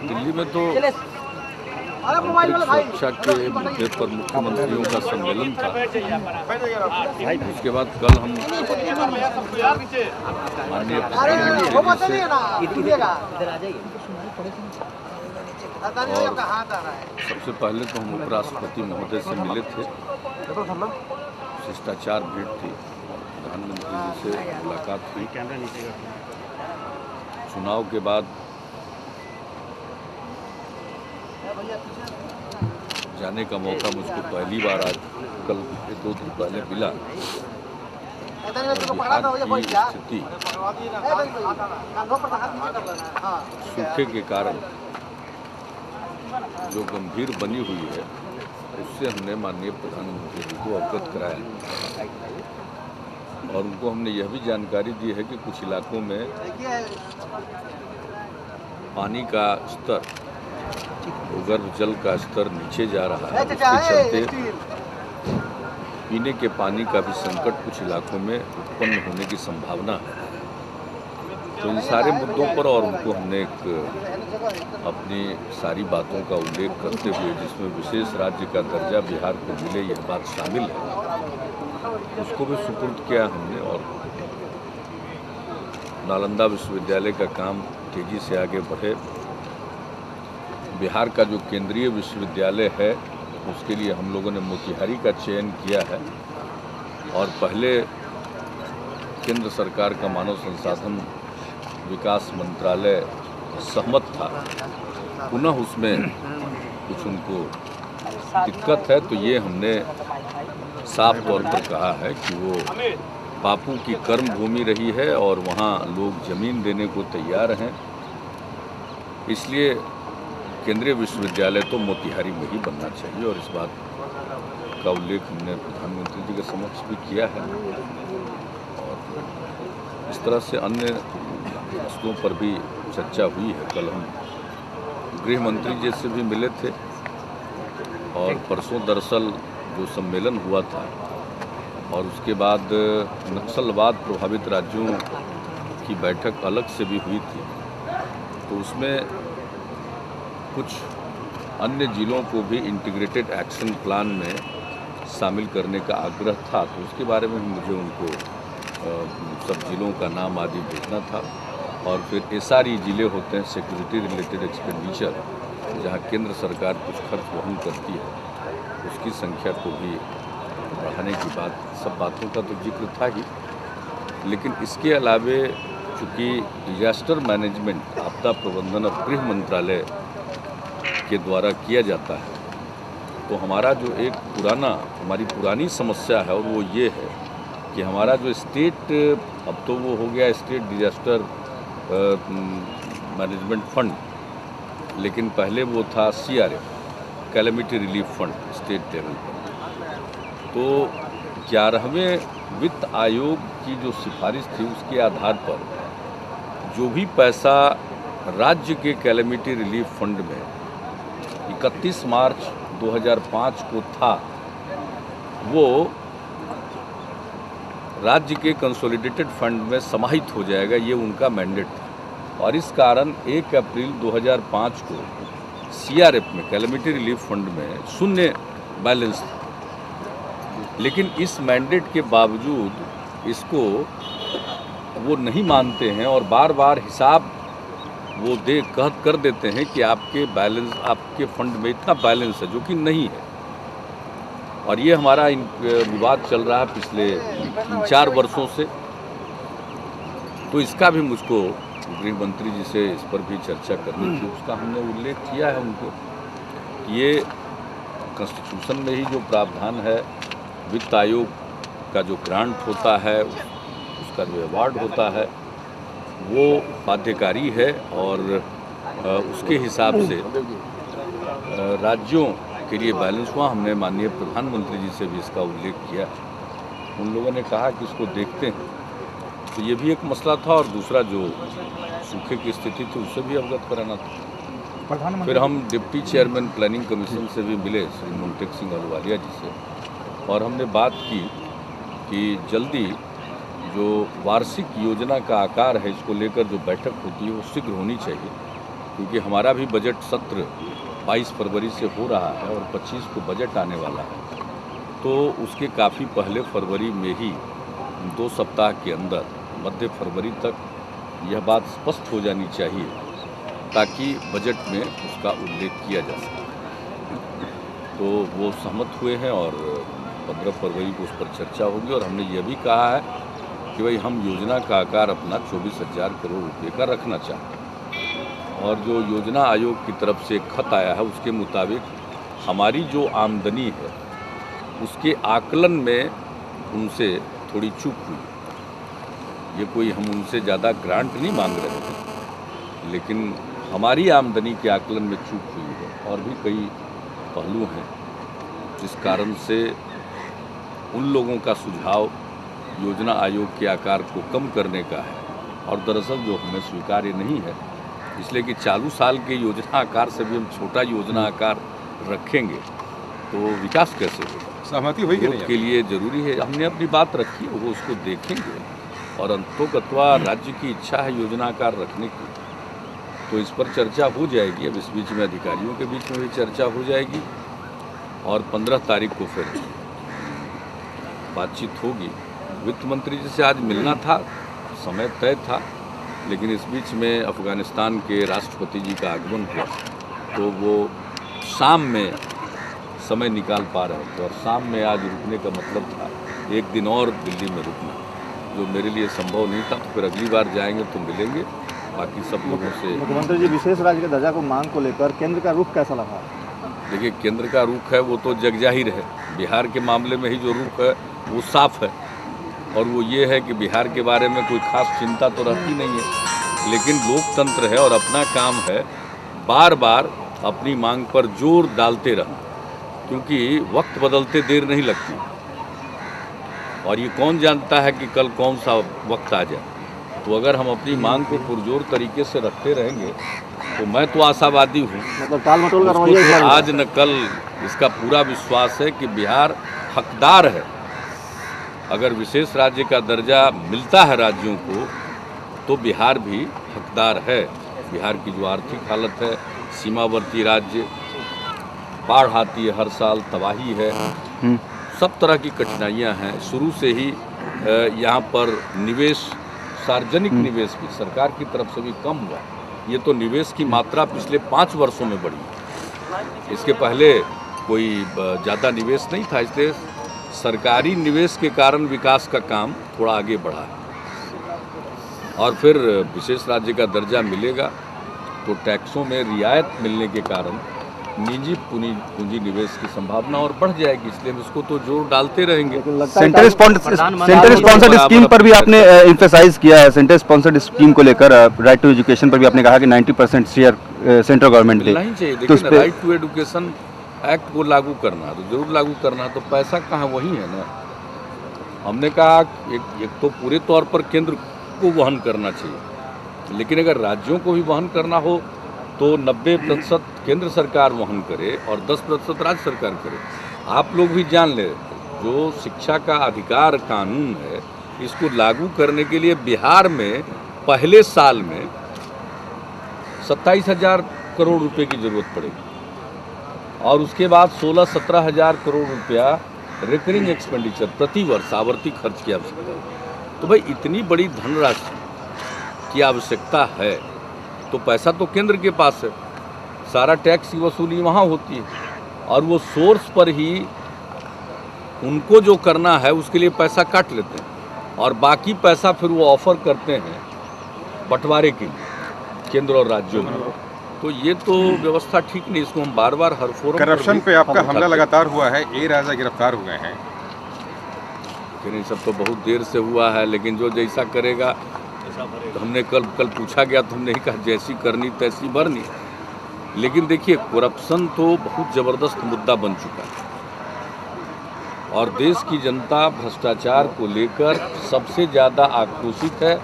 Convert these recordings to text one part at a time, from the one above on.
दिल्ली में तो आंतरिक सुरक्षा के मुद्दे पर मुख्यमंत्रियों का सम्मेलन था। उसके बाद कल हम माननीय प्रधानमंत्री जी से सबसे पहले तो हम उपराष्ट्रपति महोदय से मिले थे, शिष्टाचार भेंट थी, प्रधानमंत्री जी से मुलाकात हुई। चुनाव के बाद जाने का मौका मुझको पहली बार आज कल 2 दिन पहले मिला। बिहार की स्थिति सूखे के कारण जो गंभीर बनी हुई है, उससे हमने माननीय प्रधानमंत्री जी को अवगत कराया और उनको हमने यह भी जानकारी दी है कि कुछ इलाकों में पानी का स्तर, भूगर्भ जल का स्तर नीचे जा रहा है। इसके चलते पीने के पानी का भी संकट कुछ इलाकों में उत्पन्न होने की संभावना है। तो इन सारे मुद्दों पर और उनको हमने अपनी सारी बातों का उल्लेख करते हुए, जिसमें विशेष राज्य का दर्जा बिहार को मिले यह बात शामिल है, उसको भी सुपुर्द किया हमने। और नालंदा विश्वविद्यालय का काम तेजी से आगे बढ़े, बिहार का जो केंद्रीय विश्वविद्यालय है उसके लिए हम लोगों ने मोतिहारी का चयन किया है और पहले केंद्र सरकार का मानव संसाधन विकास मंत्रालय सहमत था, पुनः उसमें कुछ उनको दिक्कत है, तो ये हमने साफ तौर पर कहा है कि वो बापू की कर्म भूमि रही है और वहाँ लोग जमीन देने को तैयार हैं, इसलिए केंद्रीय विश्वविद्यालय तो मोतिहारी में ही बनना चाहिए। और इस बात का उल्लेख हमने प्रधानमंत्री जी के समक्ष भी किया है और इस तरह से अन्य वस्तुओं पर भी चर्चा हुई है। कल हम गृह मंत्री जी से भी मिले थे और परसों दरअसल जो सम्मेलन हुआ था और उसके बाद नक्सलवाद प्रभावित राज्यों की बैठक अलग से भी हुई थी, तो उसमें कुछ अन्य जिलों को भी इंटीग्रेटेड एक्शन प्लान में शामिल करने का आग्रह था। तो उसके बारे में मुझे उनको सब जिलों का नाम आदि भेजना था और फिर SRE जिले होते हैं, सिक्योरिटी रिलेटेड एक्सपेंडिचर, जहां केंद्र सरकार कुछ खर्च वहन करती है, उसकी संख्या को भी बढ़ाने की बात, सब बातों का तो जिक्र था ही। लेकिन इसके अलावे चूँकि डिजास्टर मैनेजमेंट, आपदा प्रबंधन और गृह मंत्रालय के द्वारा किया जाता है, तो हमारा जो एक हमारी पुरानी समस्या है और वो ये है कि हमारा जो स्टेट, अब तो वो हो गया स्टेट डिजास्टर मैनेजमेंट फंड, लेकिन पहले वो था CRF, calamity relief fund state level पर। तो 11वें वित्त आयोग की जो सिफारिश थी उसके आधार पर जो भी पैसा राज्य के कैलेमिटी रिलीफ फंड में 31 मार्च 2005 को था, वो राज्य के कंसोलिडेटेड फंड में समाहित हो जाएगा, ये उनका मैंडेट था। और इस कारण 1 अप्रैल 2005 को CRF में, कैलेमिटी रिलीफ फंड में, शून्य बैलेंस था। लेकिन इस मैंडेट के बावजूद इसको वो नहीं मानते हैं और बार बार हिसाब वो कर देते हैं कि आपके फंड में इतना बैलेंस है, जो कि नहीं है। और ये हमारा विवाद चल रहा है पिछले 3-4 वर्षों से। तो इसका भी मुझको गृह मंत्री जी से इस पर भी चर्चा करनी थी। उसका हमने उल्लेख किया है उनको कि ये कॉन्स्टिट्यूशन में ही जो प्रावधान है, वित्त आयोग का जो ग्रांट होता है, उसका जो अवार्ड होता है, वो बाध्यकारी है और उसके हिसाब से राज्यों के लिए बैलेंस हुआ। हमने माननीय प्रधानमंत्री जी से भी इसका उल्लेख किया, उन लोगों ने कहा कि इसको देखते हैं। तो ये भी एक मसला था और दूसरा जो सूखे की स्थिति थी उससे भी अवगत कराना था। फिर हम डिप्टी चेयरमैन प्लानिंग कमीशन से भी मिले, श्री मुंटेक सिंह अहलूवालिया जी से, और हमने बात की कि जल्दी जो वार्षिक योजना का आकार है, इसको लेकर जो बैठक होती है वो शीघ्र होनी चाहिए क्योंकि हमारा भी बजट सत्र 22 फरवरी से हो रहा है और 25 को बजट आने वाला है, तो उसके काफ़ी पहले फरवरी में ही 2 सप्ताह के अंदर मध्य फरवरी तक यह बात स्पष्ट हो जानी चाहिए ताकि बजट में उसका उल्लेख किया जा सके। तो वो सहमत हुए हैं और 15 फरवरी को उस पर चर्चा होगी और हमने ये भी कहा है कि भाई हम योजना का आकार अपना 24,000 करोड़ रुपए का रखना चाहते हैं और जो योजना आयोग की तरफ से खत आया है उसके मुताबिक हमारी जो आमदनी है उसके आकलन में उनसे थोड़ी चूक हुई। ये कोई हम उनसे ज़्यादा ग्रांट नहीं मांग रहे हैं, लेकिन हमारी आमदनी के आकलन में चूक हुई है और भी कई पहलू हैं जिस कारण से उन लोगों का सुझाव योजना आयोग के आकार को कम करने का है और दरअसल जो हमें स्वीकार्य नहीं है, इसलिए कि चालू साल के योजना आकार से भी हम छोटा योजना आकार रखेंगे तो विकास कैसे होगा। सहमति हुई कि नहीं के लिए जरूरी है, हमने अपनी बात रखी है, वो उसको देखेंगे और अंतोकत्वा राज्य की इच्छा है योजना आकार रखने की, तो इस पर चर्चा हो जाएगी। अब इस बीच में अधिकारियों के बीच में भी चर्चा हो जाएगी और 15 तारीख को फिर बातचीत होगी। वित्त मंत्री जी से आज मिलना था, समय तय था, लेकिन इस बीच में अफ़गानिस्तान के राष्ट्रपति जी का आगमन हुआ तो वो शाम में समय निकाल पा रहे थे और शाम में आज रुकने का मतलब था एक दिन और दिल्ली में रुकना, जो मेरे लिए संभव नहीं था। तो फिर अगली बार जाएंगे तो मिलेंगे बाकी सब लोगों से। मुख्यमंत्री जी, विशेष राज्य के दर्जा को मांग को लेकर केंद्र का रुख कैसा लगा? देखिए, केंद्र का रुख है वो तो जग जाहिर है। बिहार के मामले में ही जो रुख है वो साफ है और वो ये है कि बिहार के बारे में कोई खास चिंता तो रहती नहीं है, लेकिन लोकतंत्र है और अपना काम है बार बार अपनी मांग पर जोर डालते रहना, क्योंकि वक्त बदलते देर नहीं लगती और ये कौन जानता है कि कल कौन सा वक्त आ जाए। तो अगर हम अपनी मांग को पुरजोर तरीके से रखते रहेंगे तो मैं तो आशावादी हूँ, मतलब टाल मटोल उसको तो आज न कल इसका पूरा विश्वास है कि बिहार हकदार है। अगर विशेष राज्य का दर्जा मिलता है राज्यों को तो बिहार भी हकदार है। बिहार की जो आर्थिक हालत है, सीमावर्ती राज्य, बाढ़ आती है हर साल, तबाही है, सब तरह की कठिनाइयां हैं। शुरू से ही यहाँ पर निवेश, सार्वजनिक निवेश भी सरकार की तरफ से भी कम हुआ। ये तो निवेश की मात्रा पिछले 5 वर्षों में बढ़ी, इसके पहले कोई ज़्यादा निवेश नहीं था, इसलिए सरकारी निवेश के कारण विकास का काम थोड़ा आगे बढ़ा है। और फिर विशेष राज्य का दर्जा मिलेगा तो टैक्सों में रियायत मिलने के कारण निजी पूंजी निवेश की संभावना और बढ़ जाएगी, इसलिए हम इसको तो जोर डालते रहेंगे। सेंटर स्पॉन्सर्ड स्कीम पर भी आपने एम्फेसाइज किया है, सेंटर स्पॉन्सर्ड स्कीम को लेकर राइट टू एजुकेशन पर भी आपने कहा कि 90% शेयर सेंट्रल गवर्नमेंट मिलना ही चाहिए। देखिए, राइट टू एजुकेशन एक्ट को लागू करना तो जरूर लागू करना, तो पैसा कहाँ, वही है ना। हमने कहा एक तो पूरे तौर पर केंद्र को वहन करना चाहिए, लेकिन अगर राज्यों को भी वहन करना हो तो 90% केंद्र सरकार वहन करे और 10% राज्य सरकार करे। आप लोग भी जान ले, जो शिक्षा का अधिकार कानून है इसको लागू करने के लिए बिहार में पहले साल में 27,000 करोड़ रुपए की जरूरत पड़ेगी और उसके बाद 16-17 हज़ार करोड़ रुपया रिकरिंग एक्सपेंडिचर प्रति वर्ष आवर्ती खर्च की आवश्यकता है। तो भाई इतनी बड़ी धनराशि की आवश्यकता है तो पैसा तो केंद्र के पास है, सारा टैक्स की वसूली वहाँ होती है और वो सोर्स पर ही उनको जो करना है उसके लिए पैसा काट लेते हैं और बाकी पैसा फिर वो ऑफर करते हैं बंटवारे के लिए केंद्र और राज्यों में। तो ये तो व्यवस्था ठीक नहीं, इसको हम बार बार हर फोरम करप्शन पे आपका हमला लगातार हुआ है, ए राजा गिरफ्तार हो गए हैं। लेकिन ये सब तो बहुत देर से हुआ है, लेकिन जो जैसा करेगा, हमने कल पूछा गया तो हमने कहा जैसी करनी तैसी भरनी। लेकिन देखिए, करप्शन तो बहुत ज़बरदस्त मुद्दा बन चुका है और देश की जनता भ्रष्टाचार को लेकर सबसे ज़्यादा आक्रोशित है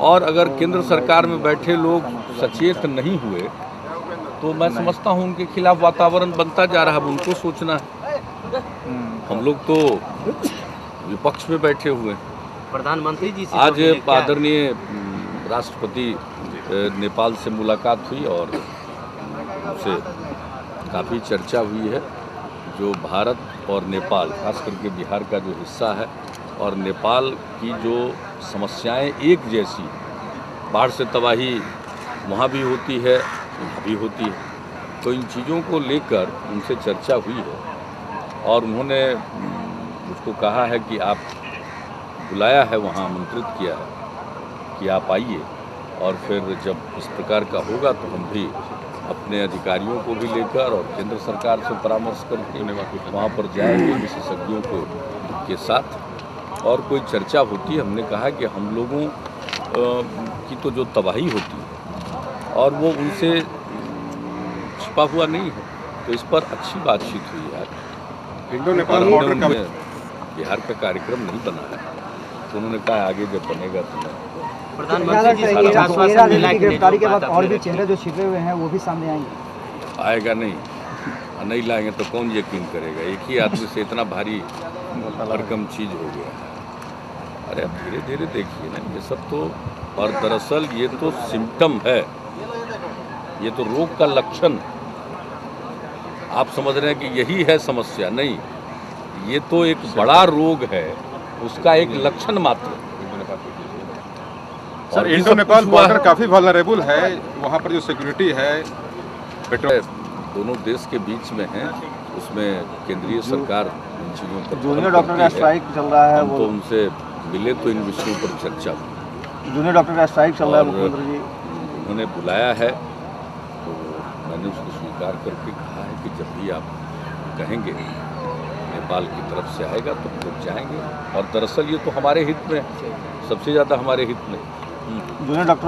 और अगर केंद्र सरकार में बैठे लोग सचेत नहीं हुए तो मैं समझता हूँ उनके खिलाफ वातावरण बनता जा रहा है। उनको सोचना है, हम लोग तो विपक्ष में बैठे हुए हैं। प्रधानमंत्री जी से आज आदरणीय राष्ट्रपति नेपाल से मुलाकात हुई और उनसे काफ़ी चर्चा हुई है। जो भारत और नेपाल, खास करके बिहार का जो हिस्सा है और नेपाल की जो समस्याएं एक जैसी, बाढ़ से तबाही वहाँ भी होती है, यहाँ भी होती है, तो इन चीज़ों को लेकर उनसे चर्चा हुई है और उन्होंने मुझको कहा है कि आप बुलाया है, वहाँ आमंत्रित किया है कि आप आइए और फिर जब इस प्रकार का होगा तो हम भी अपने अधिकारियों को भी लेकर और केंद्र सरकार से परामर्श करके वहाँ पर जाएंगे विशेषज्ञों को के साथ और कोई चर्चा होती है। हमने कहा कि हम लोगों की तो जो तबाही होती है और वो उनसे छिपा हुआ नहीं है, तो इस पर अच्छी बातचीत हुई है। इंडो नेपाल बॉर्डर का बिहार का कार्यक्रम नहीं बना है, तो उन्होंने कहा आगे जब बनेगा तो मैं प्रधानमंत्री जी से आश्वासन मिला कि गिरफ्तारी के बाद और भी चेहरे जो छिपे हुए हैं वो भी सामने आएंगे। आएगा नहीं लाएंगे तो कौन यकीन करेगा? एक ही आदमी से इतना भारी भरकम चीज़ हो गया है। अरे अब धीरे धीरे देखिए ना, ये सब तो, और दरअसल ये तो सिम्टम है, ये तो रोग का लक्षण। आप समझ रहे हैं कि यही है समस्या? नहीं, ये तो एक बड़ा रोग है, उसका एक लक्षण मात्र। सर, इंडो नेपाल बॉर्डर काफ़ी वल्नरेबल है, वहाँ पर जो सिक्योरिटी है पेट्रोल दोनों देश के बीच में है, उसमें केंद्रीय सरकार इन चीज़ों पर जूनियर डॉक्टर का स्ट्राइक चल रहा है, हम वो तो उनसे मिले तो इन विषयों पर चर्चा हुई। जूनियर डॉक्टर का स्ट्राइक चल रहा है, और मुख्यमंत्री जी उन्होंने बुलाया है तो मैंने उसको स्वीकार करके कहा है कि जब भी आप कहेंगे नेपाल की तरफ से आएगा तो हम लोग जाएंगे। और दरअसल ये तो हमारे हित में, सबसे ज़्यादा हमारे हित में। Junior doctor